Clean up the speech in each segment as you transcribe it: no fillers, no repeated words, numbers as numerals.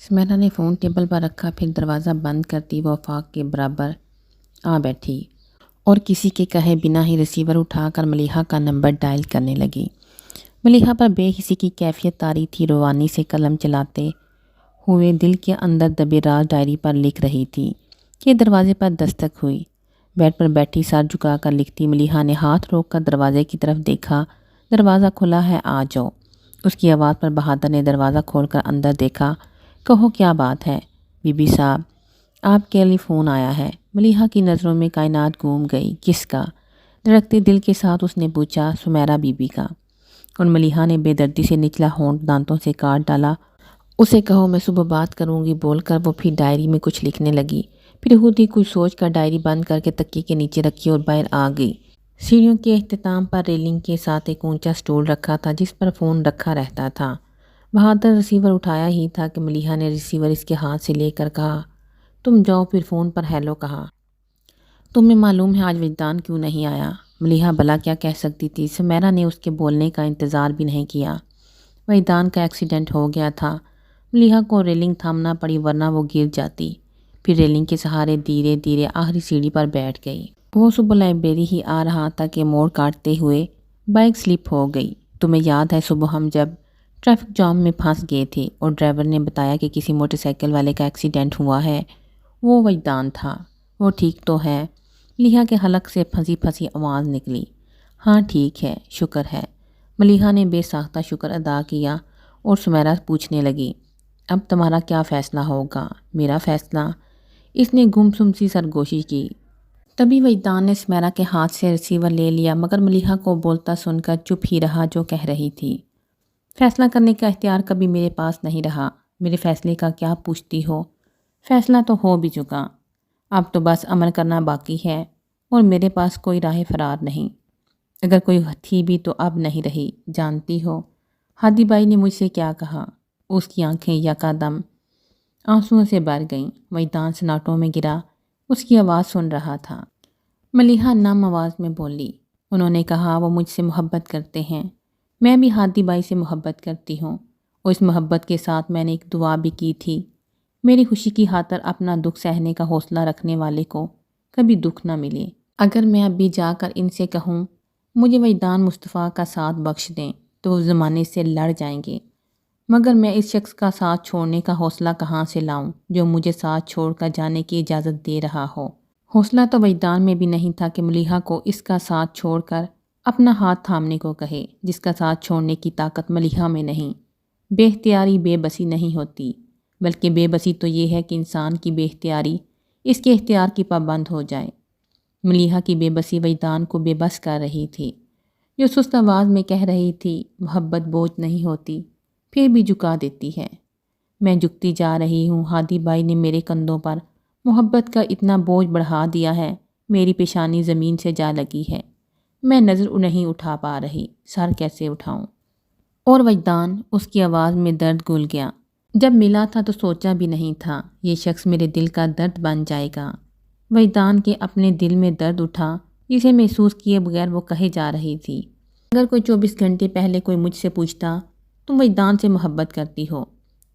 سمیرا نے phone table پر رکھا، پھر دروازہ بند کرتی وہ آفاق کے برابر آ بیٹھی اور کسی کے کہے بنا ہی ریسیور اٹھا کر ملیحہ کا نمبر ڈائل کرنے لگی۔ ملیحہ پر بے حسی کی کیفیت طاری تھی، روانی سے قلم چلاتے ہوئے دل کے اندر دبے راز ڈائری پر لکھ رہی تھی کہ دروازے پر دستک ہوئی۔ بیڈ پر بیٹھی سر جھکا کر لکھتی ملیحہ نے ہاتھ روک کر دروازے کی طرف دیکھا۔ دروازہ کھلا ہے، آ جاؤ۔ اس کی آواز پر بہادر نے دروازہ کھول کر اندر دیکھا۔ کہو کیا بات ہے؟ بی بی صاحب آپ کے لیے فون آیا ہے۔ ملیحہ کی نظروں میں کائنات گھوم گئی۔ کس کا؟ دھڑکتے دل کے ساتھ اس نے پوچھا۔ سمیرا بی بی کا۔ اور ملیحہ نے بے دردی سے نچلا ہونٹ دانتوں سے کاٹ ڈالا۔ اسے کہو میں صبح بات کروں گی بول کر وہ پھر ڈائری میں کچھ لکھنے لگی، پھر خود ہی کچھ سوچ کر ڈائری بند کر کے تکیے کے نیچے رکھی اور باہر آ گئی۔ سیڑھیوں کے اختتام پر ریلنگ کے ساتھ ایک اونچا سٹول رکھا تھا جس پر فون رکھا رہتا تھا۔ بہادر ریسیور اٹھایا ہی تھا کہ ملیحہ نے ریسیور اس کے ہاتھ سے لے کر کہا، تم جاؤ، پھر فون پر ہیلو کہا۔ تمہیں معلوم ہے آج وجدان کیوں نہیں آیا؟ ملیحہ بھلا کیا کہہ سکتی تھی؟ سمیرا نے اس کے بولنے کا انتظار بھی نہیں کیا۔ وجدان کا ایکسیڈنٹ ہو گیا تھا۔ ملیحہ کو ریلنگ تھامنا پڑی ورنہ وہ گر جاتی۔ پھر ریلنگ کے سہارے دھیرے دھیرے آخری سیڑھی پر بیٹھ گئی۔ وہ صبح لائبریری ہی آ رہا تھا کہ موڑ کاٹتے ہوئے بائک سلپ ہو گئی۔ تمہیں یاد ہے صبح ہم جب ٹریفک جام میں پھنس گئے تھے اور ڈرائیور نے بتایا کہ کسی موٹر سائیکل والے کا ایکسیڈنٹ ہوا ہے؟ وہ وجدان تھا۔ وہ ٹھیک تو ہے؟ ملیحہ کے حلق سے پھنسی پھنسی آواز نکلی۔ ہاں ٹھیک ہے، شکر ہے۔ ملیحہ نے بے ساختہ شکر ادا کیا اور سمیرا پوچھنے لگی، اب تمہارا کیا فیصلہ ہوگا؟ میرا فیصلہ؟ اس نے گمسم سی سرگوشی کی۔ تبھی وجدان نے سمیرا کے ہاتھ سے ریسیور لے لیا مگر ملیحہ کو بولتا سن کر چپ ہی رہا جو کہہ رہی تھی۔ فیصلہ کرنے کا اختیار کبھی میرے پاس نہیں رہا۔ میرے فیصلے کا کیا پوچھتی ہو؟ فیصلہ تو ہو بھی چکا، اب تو بس عمل کرنا باقی ہے اور میرے پاس کوئی راہ فرار نہیں۔ اگر کوئی تھی بھی تو اب نہیں رہی۔ جانتی ہو ہادی بائی نے مجھ سے کیا کہا؟ اس کی آنکھیں یکادم آنسوؤں سے بھر گئیں۔ وجدان سناٹوں میں گرا، اس کی آواز سن رہا تھا۔ ملیحہ نم آواز میں بولی، انہوں نے کہا وہ مجھ سے محبت کرتے ہیں۔ میں بھی ہادی بائی سے محبت کرتی ہوں اور اس محبت کے ساتھ میں نے ایک دعا بھی کی تھی، میری خوشی کی خاطر اپنا دکھ سہنے کا حوصلہ رکھنے والے کو کبھی دکھ نہ ملے۔ اگر میں اب بھی جا کر ان سے کہوں مجھے وجدان مصطفیٰ کا ساتھ بخش دیں تو وہ زمانے سے لڑ جائیں گے، مگر میں اس شخص کا ساتھ چھوڑنے کا حوصلہ کہاں سے لاؤں جو مجھے ساتھ چھوڑ کر جانے کی اجازت دے رہا ہو؟ حوصلہ تو وجدان میں بھی نہیں تھا کہ ملیحہ کو اس کا ساتھ چھوڑ کر اپنا ہاتھ تھامنے کو کہے، جس کا ساتھ چھوڑنے کی طاقت ملیحہ میں نہیں۔ بے اختیاری بے بسی نہیں ہوتی، بلکہ بے بسی تو یہ ہے کہ انسان کی بے اختیاری اس کے اختیار کی پابند ہو جائے۔ ملیحہ کی بے بسی وجدان کو بے بس کر رہی تھی، جو سست آواز میں کہہ رہی تھی، محبت بوجھ نہیں ہوتی، پھر بھی جھکا دیتی ہے۔ میں جھکتی جا رہی ہوں، ہادی بائی نے میرے کندھوں پر محبت کا اتنا بوجھ بڑھا دیا ہے، میری پیشانی زمین سے جا لگی ہے، میں نظر نہیں اٹھا پا رہی، سر کیسے اٹھاؤں؟ اور وجدان، اس کی آواز میں درد گھل گیا۔ جب ملا تھا تو سوچا بھی نہیں تھا یہ شخص میرے دل کا درد بن جائے گا۔ وجدان کے اپنے دل میں درد اٹھا جسے محسوس کیے بغیر وہ کہے جا رہی تھی، اگر کوئی 24 گھنٹے پہلے کوئی مجھ سے پوچھتا تم وجدان سے محبت کرتی ہو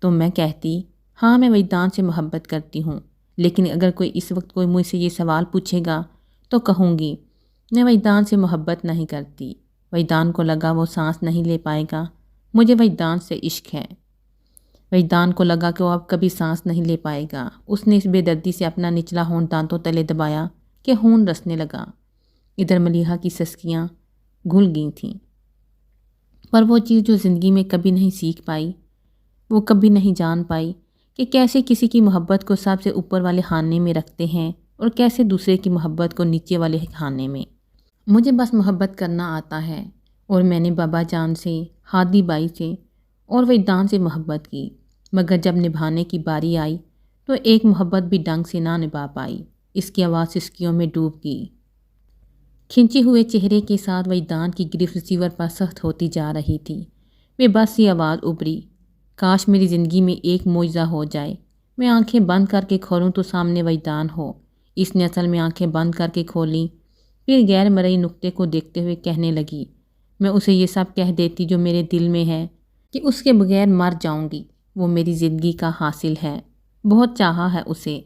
تو میں کہتی ہاں میں وجدان سے محبت کرتی ہوں، لیکن اگر کوئی اس وقت کوئی مجھ سے یہ سوال پوچھے گا تو کہوں گی میں وجدان سے محبت نہیں کرتی۔ وجدان کو لگا وہ سانس نہیں لے پائے گا، مجھے وجدان سے عشق ہے۔ وجدان کو لگا کہ وہ اب کبھی سانس نہیں لے پائے گا۔ اس نے اس بے دردی سے اپنا نچلا ہونٹ دانتوں تلے دبایا کہ خون رسنے لگا۔ ادھر ملیحہ کی سسکیاں گھل گئی تھیں، پر وہ چیز جو زندگی میں کبھی نہیں سیکھ پائی، وہ کبھی نہیں جان پائی کہ کیسے کسی کی محبت کو سب سے اوپر والے خانے میں رکھتے ہیں اور کیسے دوسرے کی محبت کو نیچے والے خانے میں۔ مجھے بس محبت کرنا آتا ہے اور میں نے بابا جان سے، ہادی بائی سے اور وجدان سے محبت کی، مگر جب نبھانے کی باری آئی تو ایک محبت بھی ڈنگ سے نہ نبھا پائی۔ اس کی آواز سسکیوں میں ڈوب گئی۔ کھنچے ہوئے چہرے کے ساتھ وجدان کی گرفت ریسیور پر سخت ہوتی جا رہی تھی۔ بے بس سی آواز ابھری، کاش میری زندگی میں ایک معجزہ ہو جائے، میں آنکھیں بند کر کے کھولوں تو سامنے وجدان ہو۔ اس نے اصل میں آنکھیں بند کر کے کھولیں، پھر غیر مرئی نقطے کو دیکھتے ہوئے کہنے لگی، میں اسے یہ سب کہہ دیتی جو میرے دل میں ہے کہ اس کے بغیر مر جاؤں گی، وہ میری زندگی کا حاصل ہے، بہت چاہا ہے اسے،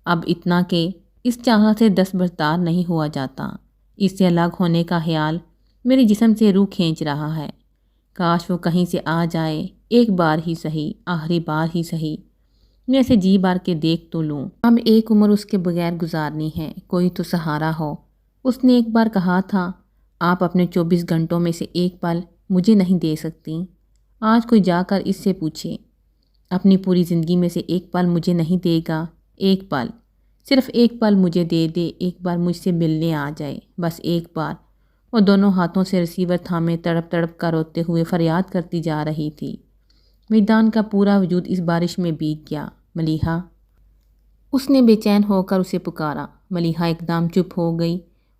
اب اتنا کہ اس چاہت سے دستبردار نہیں ہوا جاتا۔ اس سے الگ ہونے کا خیال میرے جسم سے روح کھینچ رہا ہے۔ کاش وہ کہیں سے آ جائے، ایک بار ہی سہی، آخری بار ہی سہی، میں اسے جی بار کے دیکھ تو لوں۔ اب ایک عمر اس کے بغیر گزارنی ہے، کوئی تو سہارا ہو۔ اس نے ایک بار کہا تھا، آپ اپنے 24 گھنٹوں میں سے ایک پل مجھے نہیں دے سکتی۔ آج کوئی جا کر اس سے پوچھے، اپنی پوری زندگی میں سے ایک پل مجھے نہیں دے گا؟ ایک پل، صرف ایک پل مجھے دے دے، ایک بار مجھ سے ملنے آ جائے، بس ایک بار۔ وہ دونوں ہاتھوں سے ریسیور تھامے تڑپ تڑپ کر روتے ہوئے فریاد کرتی جا رہی تھی۔ وجدان کا پورا وجود اس بارش میں بھیگ گیا۔ ملیحہ، اس نے بے چین ہو کر اسے پکارا۔ ملیحہ ایک دم چپ ہو گئی،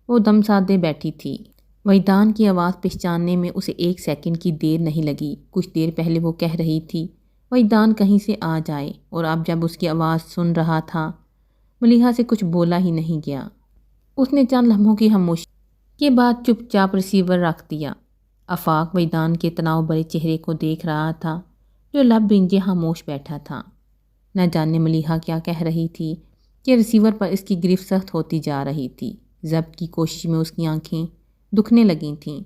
وہ دم سادے بیٹھی تھی۔ وجدان کی آواز پہچاننے میں اسے ایک سیکنڈ کی دیر نہیں لگی۔ کچھ دیر پہلے وہ کہہ رہی تھی، وجدان کہیں سے آ جائے، اور اب جب اس کی آواز سن رہا تھا، ملیحہ سے کچھ بولا ہی نہیں گیا۔ اس نے چند لمحوں کی خاموشی کے بعد چپ چاپ ریسیور رکھ دیا۔ آفاق وجدان کے تناؤ بھرے چہرے کو دیکھ رہا تھا، جو لب بھینجے خاموش بیٹھا تھا۔ نہ جانے ملیحہ کیا کہہ رہی تھی کہ ریسیور پر اس کی گرفت سخت ہوتی جا رہی تھی۔ ضبط کی کوشش میں اس کی آنکھیں دکھنے لگی تھیں۔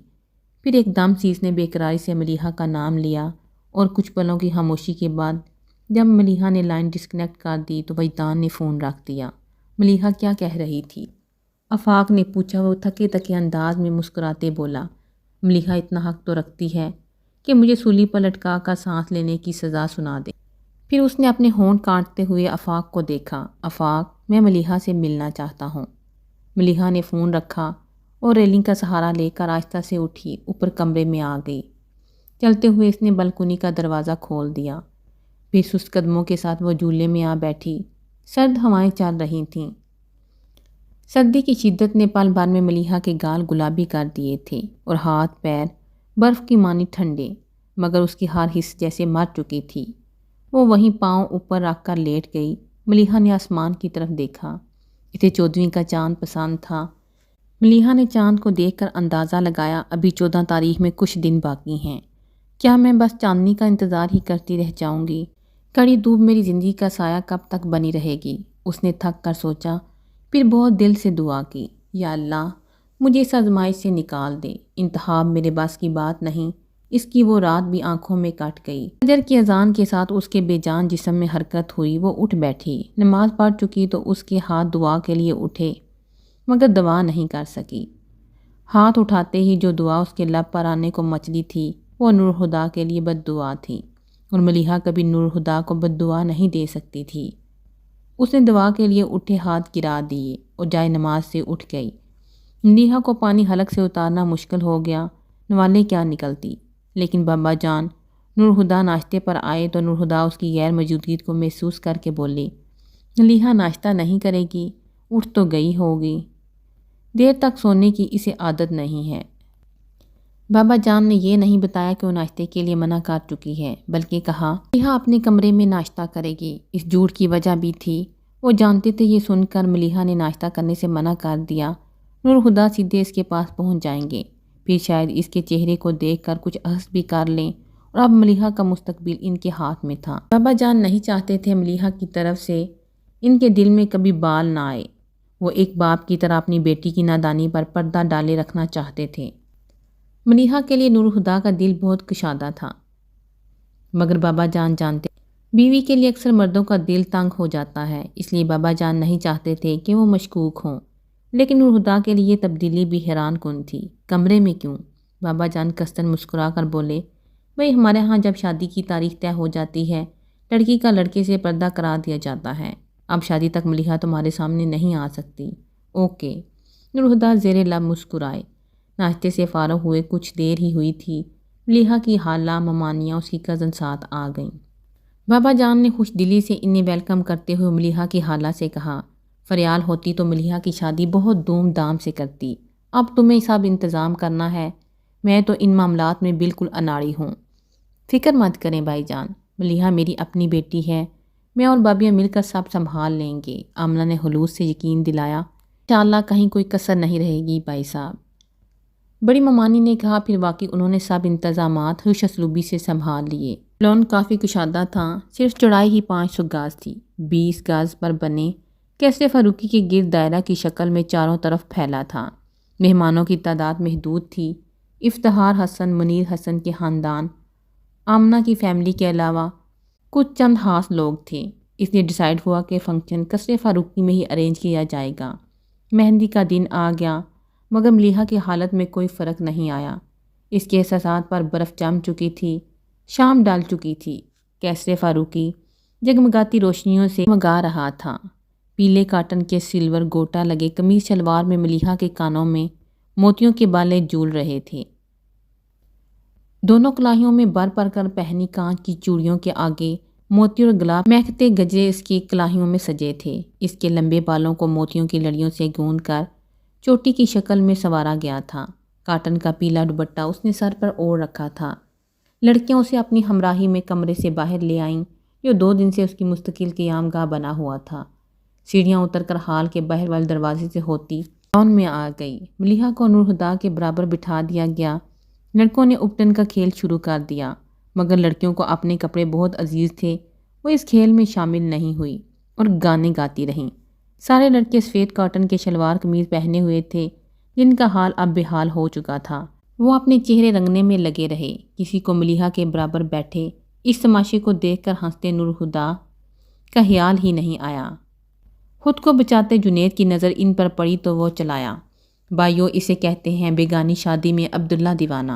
پھر ایک دم سی اس نے بے قراری سے ملیحہ کا نام لیا، اور کچھ پلوں کی خاموشی کے بعد جب ملیحہ نے لائن ڈسکنیکٹ کر دی تو وجدان نے فون رکھ دیا۔ ملیحہ کیا کہہ رہی تھی؟ آفاق نے پوچھا۔ وہ تھکے تھکے انداز میں مسکراتے بولا، ملیحہ اتنا حق تو رکھتی ہے کہ مجھے سولی پر لٹکا کر سانس لینے کی سزا سنا دے۔ پھر اس نے اپنے ہونٹ کاٹتے ہوئے آفاق کو دیکھا۔ آفاق، میں ملیحہ سے ملنا چاہتا ہوں۔ ملیحہ نے فون رکھا اور ریلنگ کا سہارا لے کر آہستہ سے اٹھی، اوپر کمرے میں آ گئی۔ چلتے ہوئے اس نے بلکونی کا دروازہ کھول دیا، پھر سست قدموں کے ساتھ وہ جھولے میں آ بیٹھی۔ سرد ہوائیں چل رہی تھیں۔ سردی کی شدت نے پل بھر میں ملیحہ کے گال گلابی کر دیے تھے، اور ہاتھ پیر برف کی مانی ٹھنڈے، مگر اس کی ہر حس جیسے مر چکی تھی۔ وہ وہیں پاؤں اوپر رکھ کر لیٹ گئی۔ ملیحہ نے آسمان کی طرف دیکھا۔ اسے 14ویں کا چاند پسند تھا۔ ملیحہ نے چاند کو دیکھ کر اندازہ لگایا، ابھی 14 تاریخ میں کچھ دن باقی ہیں۔ کیا میں بس چاندنی کا انتظار ہی کرتی رہ جاؤں گی؟ کڑی دھوپ میری زندگی کا سایہ کب تک بنی رہے گی؟ اس نے تھک کر سوچا، پھر بہت دل سے دعا کی، یا اللہ مجھے اس آزمائش سے نکال دے۔ انتخاب میرے بس کی بات نہیں۔ اس کی وہ رات بھی آنکھوں میں کٹ گئی۔ فجر کی اذان کے ساتھ اس کے بے جان جسم میں حرکت ہوئی۔ وہ اٹھ بیٹھی۔ نماز پڑھ چکی تو اس کے ہاتھ دعا کے لیے اٹھے، مگر دعا نہیں کر سکی۔ ہاتھ اٹھاتے ہی جو دعا اس کے لب پر آنے کو مچلی تھی، وہ نور خدا کے لیے بد دعا تھی، اور ملیحہ کبھی نور خدا کو بد دعا نہیں دے سکتی تھی۔ اس نے دعا کے لیے اٹھے ہاتھ گرا دیے اور جائے نماز سے اٹھ گئی۔ ملیحہ کو پانی حلق سے اتارنا مشکل ہو گیا، نوالے کیا نکلتی۔ لیکن بابا جان نور خدا ناشتے پر آئے تو نور خدا اس کی غیر موجودگی کو محسوس کر کے بولی، ملیحہ ناشتہ نہیں کرے گی؟ اٹھ تو گئی ہوگی، دیر تک سونے کی اسے عادت نہیں ہے۔ بابا جان نے یہ نہیں بتایا کہ وہ ناشتے کے لیے منع کر چکی ہے، بلکہ کہا ملیحہ اپنے کمرے میں ناشتہ کرے گی۔ اس جھوٹ کی وجہ بھی تھی، وہ جانتے تھے یہ سن کر ملیحہ نے ناشتہ کرنے سے منع کر دیا، نور خدا سیدھے اس کے پاس پہنچ جائیں گے، پھر شاید اس کے چہرے کو دیکھ کر کچھ اخذ بھی کر لیں، اور اب ملیحہ کا مستقبل ان کے ہاتھ میں تھا۔ بابا جان نہیں چاہتے تھے ملیحہ کی طرف سے ان کے دل میں کبھی بال نہ آئے۔ وہ ایک باپ کی طرح اپنی بیٹی کی نادانی پر پردہ ڈالے رکھنا چاہتے تھے۔ ملیحہ کے لیے نور خدا کا دل بہت کشادہ تھا، مگر بابا جان جانتے بیوی کے لیے اکثر مردوں کا دل تنگ ہو جاتا ہے، اس لیے بابا جان نہیں چاہتے تھے کہ وہ مشکوک ہوں۔ لیکن نور خدا کے لیے یہ تبدیلی بھی حیران کن تھی۔ کمرے میں کیوں؟ بابا جان کستن مسکرا کر بولے، بھئی ہمارے ہاں جب شادی کی تاریخ طے ہو جاتی ہے، لڑکی کا لڑکے سے پردہ کرا دیا جاتا ہے۔ اب شادی تک ملیحہ تمہارے سامنے نہیں آ سکتی۔ اوکے۔ نور خدا زیر لب مسکرائے۔ ناشتے سے فارغ ہوئے کچھ دیر ہی ہوئی تھی، ملیحہ کی خالہ ممانیہ اس کی کزن ساتھ آ گئیں۔ بابا جان نے خوش دلی سے انہیں ویلکم کرتے ہوئے ملیحہ کی خالہ سے کہا، فریال ہوتی تو ملیحہ کی شادی بہت دھوم دھام سے کرتی، اب تمہیں سب انتظام کرنا ہے، میں تو ان معاملات میں بالکل اناڑی ہوں۔ فکر مت کریں بھائی جان، ملیحہ میری اپنی بیٹی ہے، میں اور بابیاں مل کر سب سنبھال لیں گے۔ آمنہ نے خلوص سے یقین دلایا، انشاءاللہ کہیں کوئی کسر نہیں رہے گی بھائی صاحب۔ بڑی ممانی نے کہا، پھر واقعی انہوں نے سب انتظامات خوش اسلوبی سے سنبھال لیے۔ لون کافی کشادہ تھا، صرف چوڑائی ہی 500 گز تھی۔ 20 گز پر بنے قصر فاروقی کے گرد دائرہ کی شکل میں چاروں طرف پھیلا تھا۔ مہمانوں کی تعداد محدود تھی۔ افتخار حسن، منیر حسن کے خاندان، آمنہ کی فیملی کے علاوہ کچھ چند خاص لوگ تھے۔ اس لیے ڈیسائیڈ ہوا کہ فنکشن قصر فاروقی میں ہی ارینج کیا جائے گا۔ مہندی کا دن آ گیا مگر ملیحہ کی حالت میں کوئی فرق نہیں آیا۔ اس کے احساسات پر برف جم چکی تھی۔ شام ڈال چکی تھی۔ قصر فاروقی جگمگاتی روشنیوں سے مگا رہا تھا۔ پیلے کاٹن کے سلور گوٹا لگے قمیص شلوار میں ملیحہ کے کانوں میں موتیوں کے بالے جھول رہے تھے۔ دونوں کلاہیوں میں بھر کر پہنی کانچ کی چوڑیوں کے آگے موتی اور گلاب مہکتے گجرے اس کی کلاہیوں میں سجے تھے۔ اس کے لمبے بالوں کو موتیوں کی لڑیوں سے گوندھ کر چوٹی کی شکل میں سنوارا گیا تھا۔ کاٹن کا پیلا دوپٹہ اس نے سر پر اوڑھ رکھا تھا۔ لڑکیاں اسے اپنی ہمراہی میں کمرے سے باہر لے آئیں، جو 2 دن سے اس کی مستقل قیام گاہ بنا ہوا تھا۔ سیڑھیاں اتر کر ہال کے باہر والے دروازے سے ہوتی لان میں آ گئی۔ ملیحہ کو نور ہدا کے برابر بٹھا دیا گیا۔ لڑکوں نے اپٹن کا کھیل شروع کر دیا مگر لڑکیوں کو اپنے کپڑے بہت عزیز تھے، وہ اس کھیل میں شامل نہیں ہوئی اور گانے گاتی رہیں۔ سارے لڑکے سفید کاٹن کے شلوار قمیض پہنے ہوئے تھے جن کا حال اب بے حال ہو چکا تھا۔ وہ اپنے چہرے رنگنے میں لگے رہے۔ کسی کو ملیحہ کے برابر بیٹھے اس تماشے کو دیکھ کر ہنستے نور ہدا کا خیال ہی نہیں آیا۔ خود کو بچاتے جنید کی نظر ان پر پڑی تو وہ چلایا، بھائیو اسے کہتے ہیں بیگانی شادی میں عبداللہ دیوانہ،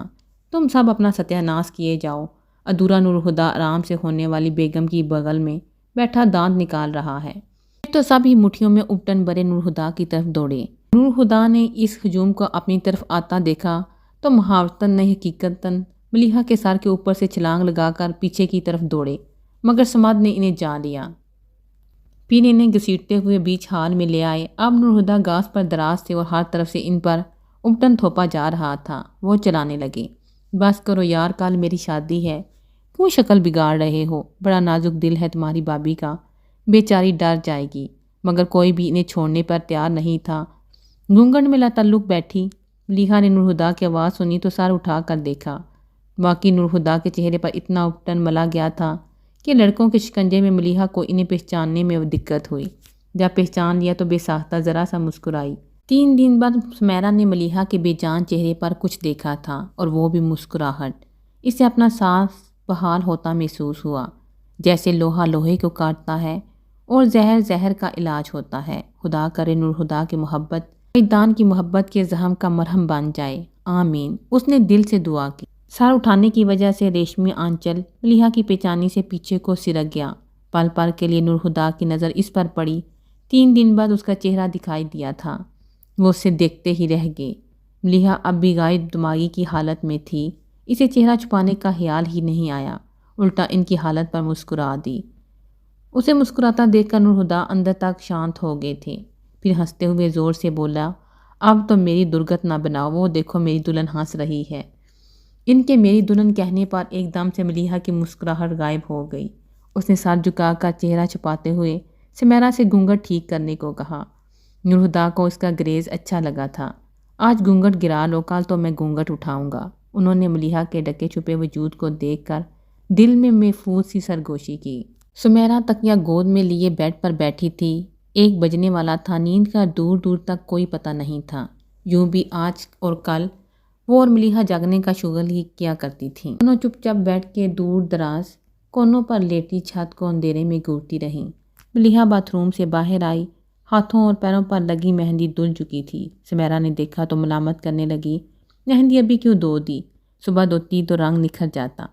تم سب اپنا ستیہ ناش کیے جاؤ۔ ادھورا نور ہدا آرام سے ہونے والی بیگم کی بغل میں بیٹھا دانت نکال رہا ہے۔ تو سب ہی مٹھیوں میں اپٹن برے نور ہدا کی طرف دوڑے۔ نور ہدا نے اس ہجوم کو اپنی طرف آتا دیکھا تو محاورتاً نہیں حقیقتاً ملیحہ کے سر کے اوپر سے چھلانگ لگا کر پیچھے کی طرف دوڑے مگر سمد نے انہیں جا لیا۔ پھر انہیں گھسیٹتے ہوئے بیچ ہال میں لے آئے۔ اب نور ہدا گاس پر دراز تھے اور ہر طرف سے ان پر اپٹن تھوپا جا رہا تھا۔ وہ چلانے لگے، بس کرو یار، کل میری شادی ہے، کیوں شکل بگاڑ رہے ہو؟ بڑا نازک دل ہے تمہاری بھابھی کا، بیچاری ڈر جائے گی۔ مگر کوئی بھی انہیں چھوڑنے پر تیار نہیں تھا۔ گھونگھٹ میں لاتعلق بیٹھی ملیحہ نے نور ہدا کی آواز سنی تو سر اٹھا کر دیکھا۔ باقی نور ہدا کے چہرے پر اتنا اپٹن ملا گیا تھا کہ لڑکوں کے شکنجے میں ملیحہ کو انہیں پہچاننے میں دقت ہوئی۔ جب پہچان لیا تو بے ساختہ ذرا سا مسکرائی۔ 3 دن بعد سمیرہ نے ملیحہ کے بے جان چہرے پر کچھ دیکھا تھا اور وہ بھی مسکراہٹ۔ اسے اپنا سانس بحال ہوتا محسوس ہوا، جیسے لوہا لوہے کو کاٹتا ہے اور زہر زہر کا علاج ہوتا ہے۔ خدا کرے نور ہدا کی محبت میدان کی محبت کے زخم کا مرہم بن جائے، آمین۔ اس نے دل سے دعا کی۔ سر اٹھانے کی وجہ سے ریشمی آنچل ملیحہ کی پیچانی سے پیچھے کو سرک گیا۔ پل پل کے لیے نور ہدا کی نظر اس پر پڑی۔ 3 دن بعد اس کا چہرہ دکھائی دیا تھا۔ وہ اسے دیکھتے ہی رہ گئے۔ ملیحہ اب بھی غائب دماغی کی حالت میں تھی۔ اسے چہرہ چھپانے کا خیال ہی نہیں آیا، الٹا ان کی حالت پر مسکرا دی۔ اسے مسکراتا دیکھ کر نور ہدا اندر تک شانت ہو گئے تھے۔ پھر ہنستے ہوئے زور سے بولا، اب تو میری درگت نہ بناؤ، وہ دیکھو میری دلہن ہنس رہی ہے۔ ان کے میری دلہن کہنے پر ایک دم سے ملیحہ کی مسکراہٹ غائب ہو گئی۔ اس نے سر جھکا کر چہرہ چھپاتے ہوئے سمیرہ سے گھونگھٹ ٹھیک کرنے کو کہا۔ نور ہدا کو اس کا گریز اچھا لگا تھا۔ آج گھونگھٹ گرا لو، کل تو میں گھونگھٹ اٹھاؤں گا۔ انہوں نے ملیحہ کے ڈھکے چھپے وجود کو دیکھ کر دل میں محفوظ سی سرگوشی کی۔ سمیرہ تکیہ گود میں لیے بیڈ پر بیٹھی تھی۔ 1 بجنے والا تھا۔ نیند کا دور دور تک کوئی پتہ نہیں تھا۔ یوں بھی آج اور کل وہ اور ملیحہ جاگنے کا شغل ہی کیا کرتی تھیں۔ دونوں چپ چاپ بیٹھ کے دور دراز کونوں پر لیٹی چھت کو اندھیرے میں گھورتی رہیں۔ ملیحہ باتھ روم سے باہر آئی، ہاتھوں اور پیروں پر لگی مہندی دھل چکی تھی۔ سمیرہ نے دیکھا تو ملامت کرنے لگی، مہندی ابھی کیوں دھو دی؟ صبح دھوتی تو رنگ نکھر جاتا۔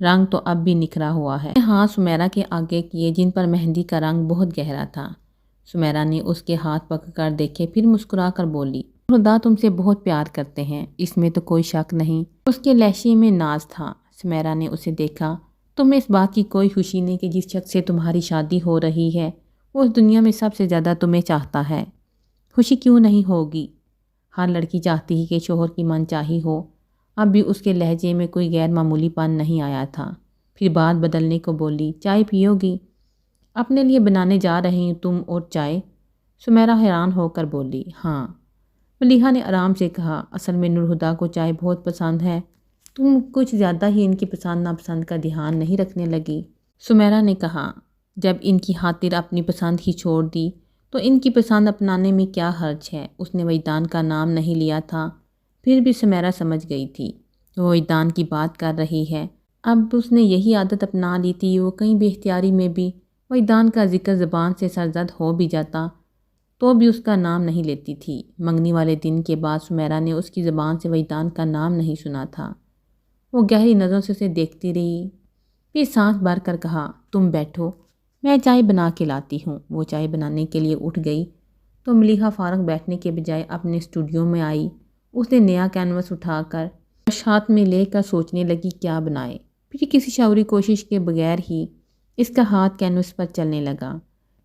رنگ تو اب بھی نکھرا ہوا ہے۔ ہاتھ سمیرہ کے آگے کیے جن پر مہندی کا رنگ بہت گہرا تھا۔ سمیرہ نے اس کے ہاتھ پکڑ کر دیکھے، پھر مسکرا کر بولی، خدا تم سے بہت پیار کرتے ہیں، اس میں تو کوئی شک نہیں۔ اس کے لہجے میں ناز تھا۔ سمیرہ نے اسے دیکھا، تمہیں اس بات کی کوئی خوشی نہیں کہ جس شخص سے تمہاری شادی ہو رہی ہے وہ اس دنیا میں سب سے زیادہ تمہیں چاہتا ہے؟ خوشی کیوں نہیں ہوگی؟ ہر لڑکی چاہتی ہے کہ شوہر کی من چاہی ہو۔ اب بھی اس کے لہجے میں کوئی غیر معمولی پن نہیں آیا تھا۔ پھر بات بدلنے کو بولی، چائے پیو گی؟ اپنے لیے بنانے جا رہی ہوں، تم اور چائے؟ سمیرہ حیران ہو کر بولی، ہاں۔ ملیحہ نے آرام سے کہا، اصل میں نور ہدا کو چائے بہت پسند ہے، تم کچھ زیادہ ہی ان کی پسند ناپسند کا دھیان نہیں رکھنے لگی؟ سمیرا نے کہا، جب ان کی خاطر اپنی پسند ہی چھوڑ دی تو ان کی پسند اپنانے میں کیا حرج ہے؟ اس نے وجدان کا نام نہیں لیا تھا، پھر بھی سمیرا سمجھ گئی تھی وہ وجدان کی بات کر رہی ہے۔ اب اس نے یہی عادت اپنا لی تھی، وہ کہیں بے اختیاری میں بھی وجدان کا ذکر زبان سے سرزد ہو بھی جاتا تو بھی اس کا نام نہیں لیتی تھی۔ منگنی والے دن کے بعد سمیرا نے اس کی زبان سے وجدان کا نام نہیں سنا تھا۔ وہ گہری نظروں سے اسے دیکھتی رہی، پھر سانس بھر کر کہا، تم بیٹھو، میں چائے بنا کے لاتی ہوں۔ وہ چائے بنانے کے لیے اٹھ گئی تو ملیحہ فارغ بیٹھنے کے بجائے اپنے اسٹوڈیو میں آئی۔ اس نے نیا کینوس اٹھا کر ہاتھ میں لے کر سوچنے لگی کیا بنائے۔ پھر کسی شعوری کوشش کے بغیر ہی اس کا ہاتھ کینوس پر چلنے لگا۔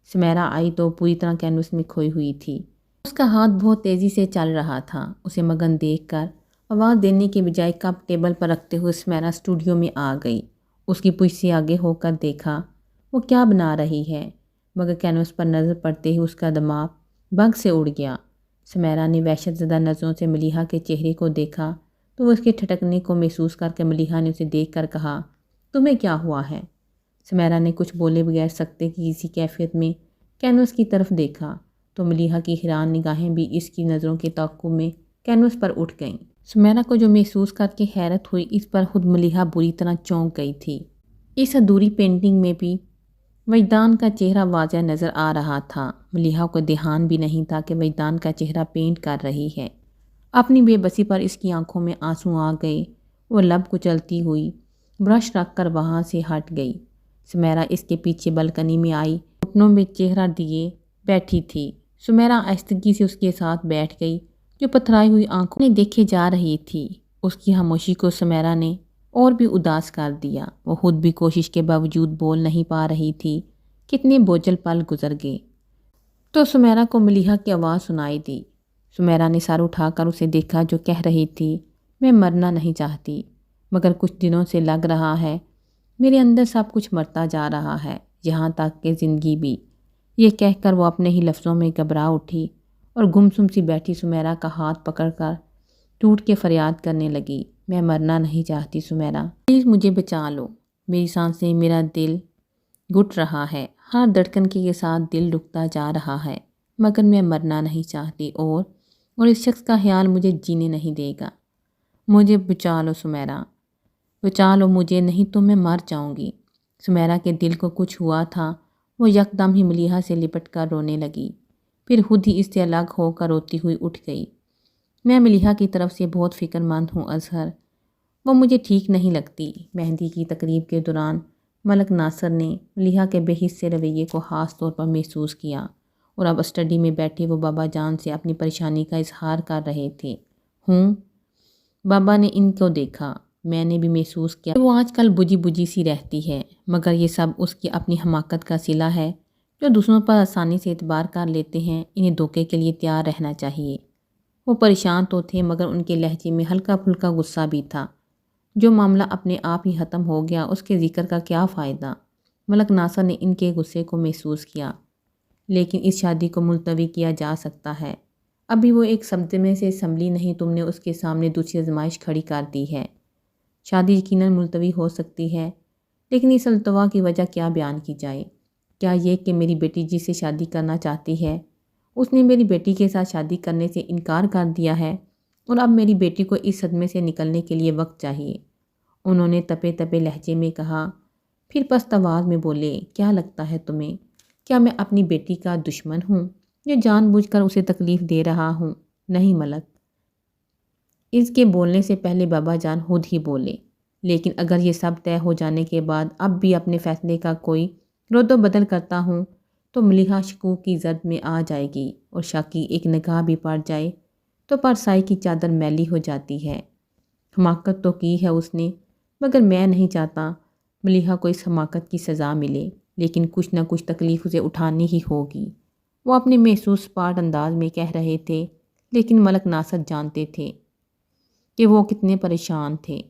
سمیرا آئی تو پوری طرح کینوس میں کھوئی ہوئی تھی۔ اس کا ہاتھ بہت تیزی سے چل رہا تھا۔ اسے مگن دیکھ کر آواز دینے کے بجائے کپ ٹیبل پر رکھتے ہوئے سمیرا اسٹوڈیو میں آ گئی۔ اس کی پشت سے آگے ہو کر دیکھا وہ کیا بنا رہی ہے، مگر کینوس پر نظر پڑتے ہی اس کا دماغ بگ سے اڑ گیا۔ سمیرا نے وحشت زدہ نظروں سے ملیحہ کے چہرے کو دیکھا تو وہ اس کے ٹھٹکنے کو محسوس کر کے ملیحہ نے اسے دیکھ کر کہا، تمہیں کیا ہوا ہے؟ سمیرا نے کچھ بولے بغیر سکتے کی کسی کیفیت میں کینوس کی طرف دیکھا تو ملیحہ کی حیران نگاہیں بھی اس کی نظروں کے تعاقب میں کینوس پر اٹھ گئیں۔ سمیرا کو جو محسوس کر کے حیرت ہوئی، اس پر خود ملیحہ بری طرح چونک گئی تھی۔ اس ادھوری پینٹنگ میں بھی وجدان کا چہرہ واضح نظر آ رہا تھا۔ ملیحہ کو دھیان بھی نہیں تھا کہ وجدان کا چہرہ پینٹ کر رہی ہے۔ اپنی بے بسی پر اس کی آنکھوں میں آنسو آ گئے۔ وہ لب کچلتی ہوئی برش رکھ کر وہاں سے ہٹ گئی۔ سمیرا اس کے پیچھے بلکنی میں آئی، گھٹنوں میں چہرہ دیے بیٹھی تھی۔ سمیرا آہستگی سے اس کے ساتھ بیٹھ گئی، جو پتھرائی ہوئی آنکھوں نے دیکھے جا رہی تھی۔ اس کی خاموشی کو سمیرا نے اور بھی اداس کر دیا۔ وہ خود بھی کوشش کے باوجود بول نہیں پا رہی تھی۔ کتنے بوجھل پل گزر گئے تو سمیرا کو ملیحہ کی آواز سنائی دی۔ سمیرا نے سر اٹھا کر اسے دیکھا جو کہہ رہی تھی، میں مرنا نہیں چاہتی، مگر کچھ دنوں سے لگ رہا ہے میرے اندر سب کچھ مرتا جا رہا ہے، یہاں تک کہ زندگی بھی۔ یہ کہہ کر وہ اپنے ہی لفظوں میں گھبرا اٹھی اور گمسم سی بیٹھی سمیرا کا ہاتھ پکڑ کر ٹوٹ کے فریاد کرنے لگی، میں مرنا نہیں چاہتی سمیرا، پلیز مجھے بچا لو، میری سانسیں، میرا دل گھٹ رہا ہے، ہر دھڑکن کے ساتھ دل رکتا جا رہا ہے، مگر میں مرنا نہیں چاہتی اور اس شخص کا خیال مجھے جینے نہیں دے گا، مجھے بچا لو سمیرا، بچا لو مجھے، نہیں تو میں مر جاؤں گی۔ سمیرا کے دل کو کچھ ہوا تھا، وہ یکدم ہی ملیحہ سے لپٹ کر رونے لگی، پھر خود ہی اس سے الگ ہو کر روتی ہوئی اٹھ گئی۔ میں ملیحہ کی طرف سے بہت فکر مند ہوں اظہر، وہ مجھے ٹھیک نہیں لگتی۔ مہندی کی تقریب کے دوران ملک ناصر نے ملیحہ کے بے حس سے رویے کو خاص طور پر محسوس کیا اور اب اسٹڈی میں بیٹھے وہ بابا جان سے اپنی پریشانی کا اظہار کر رہے تھے۔ بابا نے ان کو دیکھا، میں نے بھی محسوس کیا کہ وہ آج کل بجھی بجھی سی رہتی ہے، مگر یہ سب اس کی اپنی حماقت کا صلہ ہے۔ جو دوسروں پر آسانی سے اعتبار کر لیتے ہیں، انہیں دھوکے کے لیے تیار رہنا چاہیے۔ وہ پریشان تو تھے، مگر ان کے لہجے میں ہلکا پھلکا غصہ بھی تھا۔ جو معاملہ اپنے آپ ہی ختم ہو گیا، اس کے ذکر کا کیا فائدہ؟ ملک ناصر نے ان کے غصے کو محسوس کیا، لیکن اس شادی کو ملتوی کیا جا سکتا ہے۔ ابھی وہ ایک صدمے سے سنبھلی نہیں، تم نے اس کے سامنے دوسری آزمائش کھڑی کر دی ہے۔ شادی یقیناً ملتوی ہو سکتی ہے، لیکن اس التوا کی وجہ کیا بیان کی جائے؟ کیا یہ کہ میری بیٹی جس سے شادی کرنا چاہتی ہے، اس نے میری بیٹی کے ساتھ شادی کرنے سے انکار کر دیا ہے، اور اب میری بیٹی کو اس صدمے سے نکلنے کے لیے وقت چاہیے۔ انہوں نے تپے تپے لہجے میں کہا، پھر پست آواز میں بولے، کیا لگتا ہے تمہیں؟ کیا میں اپنی بیٹی کا دشمن ہوں یا جان بوجھ کر اسے تکلیف دے رہا ہوں؟ نہیں ملک۔ اس کے بولنے سے پہلے بابا جان خود ہی بولے، لیکن اگر یہ سب طے ہو جانے کے بعد اب بھی اپنے فیصلے کا کوئی رد و بدل کرتا ہوں تو ملیحہ شکوک کی زرد میں آ جائے گی، اور شک کی ایک نگاہ بھی پڑ جائے تو پرسائی کی چادر میلی ہو جاتی ہے۔ حماقت تو کی ہے اس نے، مگر میں نہیں چاہتا ملیحہ کو اس حماقت کی سزا ملے، لیکن کچھ نہ کچھ تکلیف اسے اٹھانی ہی ہوگی۔ وہ اپنے محسوس سپاٹ انداز میں کہہ رہے تھے، لیکن ملک ناصر جانتے تھے کہ وہ کتنے پریشان تھے۔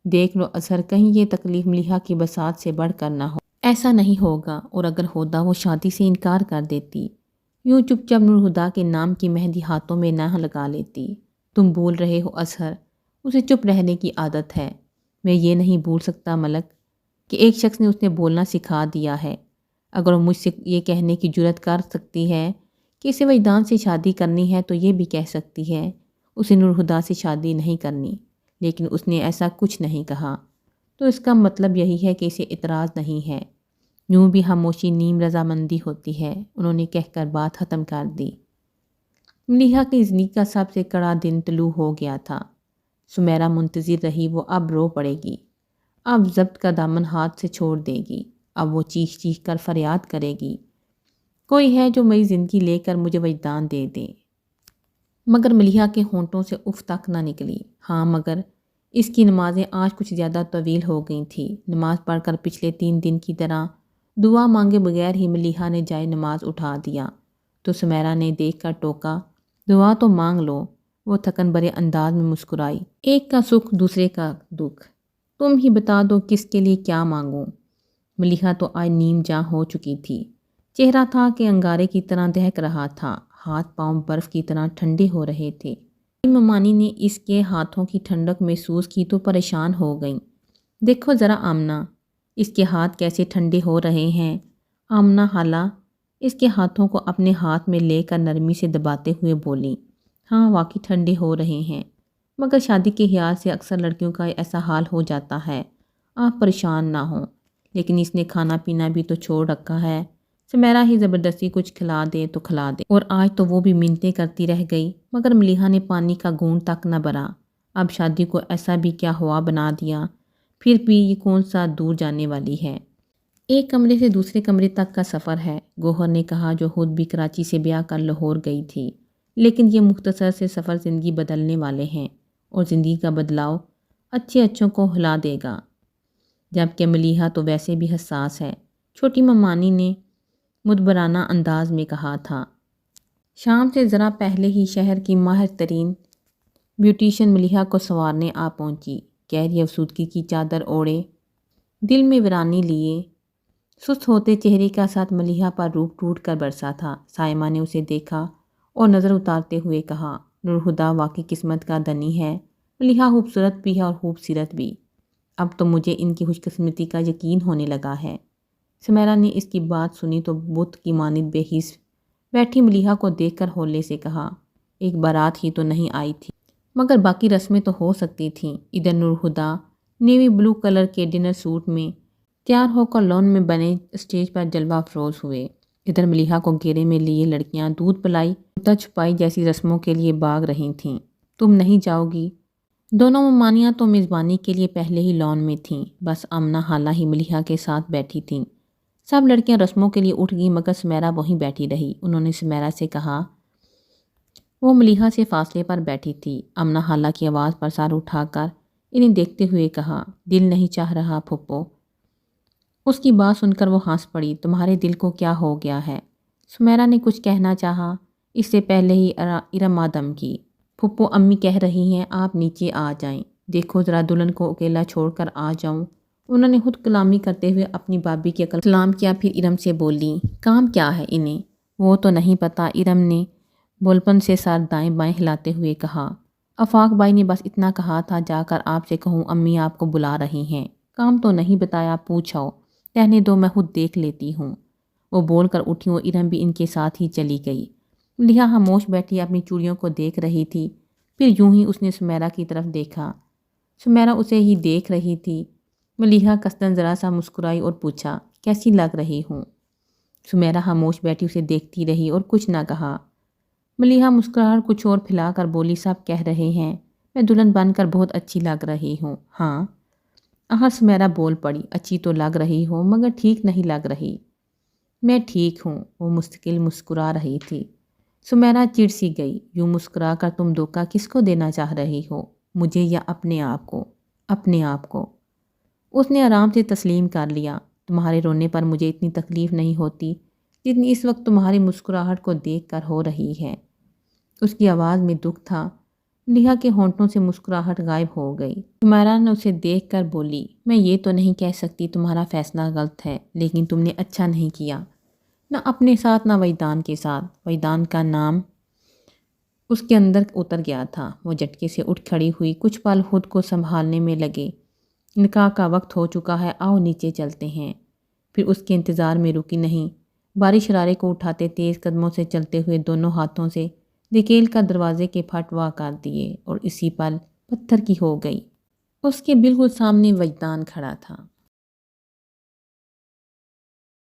دیکھ لو اظہر، کہیں یہ تکلیف ملیحہ کی بساط سے بڑھ کر نہ ہو۔ ایسا نہیں ہوگا، اور اگر ہوتا وہ شادی سے انکار کر دیتی، یوں چپ چاپ نور ہدا کے نام کی مہندی ہاتھوں میں نہ لگا لیتی۔ تم بول رہے ہو اظہر، اسے چپ رہنے کی عادت ہے، میں یہ نہیں بھول سکتا ملک کہ ایک شخص نے اسے بولنا سکھا دیا ہے۔ اگر وہ مجھ سے یہ کہنے کی جرات کر سکتی ہے کہ اسے وجدان سے شادی کرنی ہے تو یہ بھی کہہ سکتی ہے اسے نورہدا سے شادی نہیں کرنی، لیکن اس نے ایسا کچھ نہیں کہا، تو اس کا مطلب یہی ہے کہ اسے اعتراض نہیں ہے۔ یوں بھی خاموشی نیم رضامندی ہوتی ہے، انہوں نے کہہ کر بات ختم کر دی۔ ملیحہ کی زندگی کا سب سے کڑا دن طلوع ہو گیا تھا۔ سمیرہ منتظر رہی وہ اب رو پڑے گی، اب ضبط کا دامن ہاتھ سے چھوڑ دے گی، اب وہ چیخ چیخ کر فریاد کرے گی، کوئی ہے جو میری زندگی لے کر مجھے وجدان دے دے۔ مگر ملیحہ کے ہونٹوں سے اف تک نہ نکلی۔ ہاں مگر اس کی نمازیں آج کچھ زیادہ طویل ہو گئی تھی۔ نماز پڑھ کر پچھلے 3 دن کی طرح دعا مانگے بغیر ہی ملیحہ نے جائے نماز اٹھا دیا تو سمیرہ نے دیکھ کر ٹوکا، دعا تو مانگ لو۔ وہ تھکن بھرے انداز میں مسکرائی، ایک کا سکھ دوسرے کا دکھ، تم ہی بتا دو کس کے لیے کیا مانگوں۔ ملیحہ تو آج نیم جاں ہو چکی تھی، چہرہ تھا کہ انگارے کی طرح دہک رہا تھا، ہاتھ پاؤں برف کی طرح ٹھنڈے ہو رہے تھے۔ ممانی نے اس کے ہاتھوں کی ٹھنڈک محسوس کی تو پریشان ہو گئیں۔ دیکھو ذرا آمنہ، اس کے ہاتھ کیسے ٹھنڈے ہو رہے ہیں۔ آمنہ خالہ اس کے ہاتھوں کو اپنے ہاتھ میں لے کر نرمی سے دباتے ہوئے بولی، ہاں واقعی ٹھنڈے ہو رہے ہیں، مگر شادی کے خیال سے اکثر لڑکیوں کا ایسا حال ہو جاتا ہے، آپ پریشان نہ ہوں۔ لیکن اس نے کھانا پینا بھی تو چھوڑ رکھا ہے، سمیرہ ہی زبردستی کچھ کھلا دے تو کھلا دے، اور آج تو وہ بھی منتیں کرتی رہ گئی۔ مگر ملیحہ نے پانی کا گھونٹ تک نہ بھرا۔ اب شادی کو ایسا بھی کیا ہوا بنا دیا، پھر بھی یہ کون سا دور جانے والی ہے، ایک کمرے سے دوسرے کمرے تک کا سفر ہے، گوہر نے کہا، جو خود بھی کراچی سے بیاہ کر لاہور گئی تھی۔ لیکن یہ مختصر سے سفر زندگی بدلنے والے ہیں، اور زندگی کا بدلاؤ اچھے اچھوں کو ہلا دے گا۔ جبکہ ملیحہ تو ویسے بھی حساس ہے، چھوٹی ممانی نے مدبرانہ انداز میں کہا تھا۔ شام سے ذرا پہلے ہی شہر کی ماہر ترین بیوٹیشین ملیحہ کو سنوارنے آ پہنچی، گہری افسردگی کی چادر اوڑھے، دل میں ویرانی لیے، سست ہوتے چہرے کا ساتھ ملیحہ پر روپ ٹوٹ کر برسا تھا۔ سائمہ نے اسے دیکھا اور نظر اتارتے ہوئے کہا، نورہدا واقعی قسمت کا دھنی ہے، ملیحہ خوبصورت بھی ہے اور خوبصیرت بھی، اب تو مجھے ان کی خوش قسمتی کا یقین ہونے لگا ہے۔ سمیرہ نے اس کی بات سنی تو بت کی مانند بے حس بیٹھی ملیحہ کو دیکھ کر ہولے سے کہا، ایک بارات ہی تو نہیں آئی تھی، مگر باقی رسمیں تو ہو سکتی تھیں۔ ادھر نورہدا نیوی بلو کلر کے ڈنر سوٹ میں تیار ہو کر لان میں بنے اسٹیج پر جلوہ افروز ہوئے، ادھر ملیحہ کو گھیرے میں لیے لڑکیاں دودھ پلائی چھپا چھپائی جیسی رسموں کے لیے بھاگ رہی تھیں۔ تم نہیں جاؤ گی؟ دونوں ممانیاں تو میزبانی کے لیے پہلے ہی لان میں تھیں، بس آمنہ خالہ ہی ملیحہ کے ساتھ بیٹھی تھیں۔ سب لڑکیاں رسموں کے لیے اٹھ گئیں مگر سمیرہ وہیں بیٹھی رہی۔ انہوں نے سمیرہ سے کہا، وہ ملیحہ سے فاصلے پر بیٹھی تھی۔ آمنہ خالہ کی آواز پر سر اٹھا کر انہیں دیکھتے ہوئے کہا، دل نہیں چاہ رہا پھپھو۔ اس کی بات سن کر وہ ہنس پڑی، تمہارے دل کو کیا ہو گیا ہے؟ سمیرہ نے کچھ کہنا چاہا، اس سے پہلے ہی ارم آدم کی، پھپھو امی کہہ رہی ہیں آپ نیچے آ جائیں، دیکھو ذرا دلہن کو اکیلا چھوڑ کر آ جاؤں۔ انہوں نے خود کلامی کرتے ہوئے اپنی بھابھی کی عقل سلام کیا، پھر ارم سے بولی، کام کیا ہے انہیں؟ وہ تو نہیں پتہ، ارم نے بولپن سے سر دائیں بائیں ہلاتے ہوئے کہا، آفاق بھائی نے بس اتنا کہا تھا جا کر آپ سے کہوں امی آپ کو بلا رہی ہیں، کام تو نہیں بتایا، پوچھو، رہنے دو میں خود دیکھ لیتی ہوں۔ وہ بول کر اٹھی اور ارم بھی ان کے ساتھ ہی چلی گئی۔ ملیحہ خاموش بیٹھی اپنی چوڑیوں کو دیکھ رہی تھی، پھر یوں ہی اس نے سمیرہ کی طرف دیکھا، سمیرہ اسے ہی دیکھ رہی تھی۔ ملیحہ قصداً ذرا سا مسکرائی اور پوچھا، کیسی لگ رہی ہوں؟ سمیرہ خاموش بیٹھی اسے دیکھتی رہی اور کچھ نہ کہا۔ ملیحہ مسکراہٹ کچھ اور پھیلا کر بولی، سب کہہ رہے ہیں میں دلہن بن کر بہت اچھی لگ رہی ہوں۔ ہاں آخر سمیرہ بول پڑی، اچھی تو لگ رہی ہو مگر ٹھیک نہیں لگ رہی۔ میں ٹھیک ہوں، وہ مستقل مسکرا رہی تھی۔ سمیرہ چڑ سی گئی، یوں مسکرا کر تم دھوکہ کس کو دینا چاہ رہی ہو، مجھے یا اپنے آپ کو؟ اپنے آپ کو، اس نے آرام سے تسلیم کر لیا۔ تمہارے رونے پر مجھے اتنی تکلیف نہیں ہوتی جتنی اس وقت تمہاری مسکراہٹ کو دیکھ کر ہو رہی ہے۔ اس کی آواز میں دکھ تھا۔ ملیحہ کے ہونٹوں سے مسکراہٹ غائب ہو گئی۔ سمیرہ نے اسے دیکھ کر بولی، میں یہ تو نہیں کہہ سکتی تمہارا فیصلہ غلط ہے، لیکن تم نے اچھا نہیں کیا، نہ اپنے ساتھ نہ وجدان کے ساتھ۔ وجدان کا نام اس کے اندر اتر گیا تھا۔ وہ جھٹکے سے اٹھ کھڑی ہوئی، کچھ پل خود کو سنبھالنے میں لگے، نکاح کا وقت ہو چکا ہے، آؤ نیچے چلتے ہیں۔ پھر اس کے انتظار میں رکی نہیں، باری شرارے کو اٹھاتے تیز قدموں سے چلتے ہوئے دونوں ہاتھوں سے دھکیل کر دروازے کے پھٹ وا کر دیے اور اسی پل پتھر کی ہو گئی۔ اس کے بالکل سامنے وجدان کھڑا تھا۔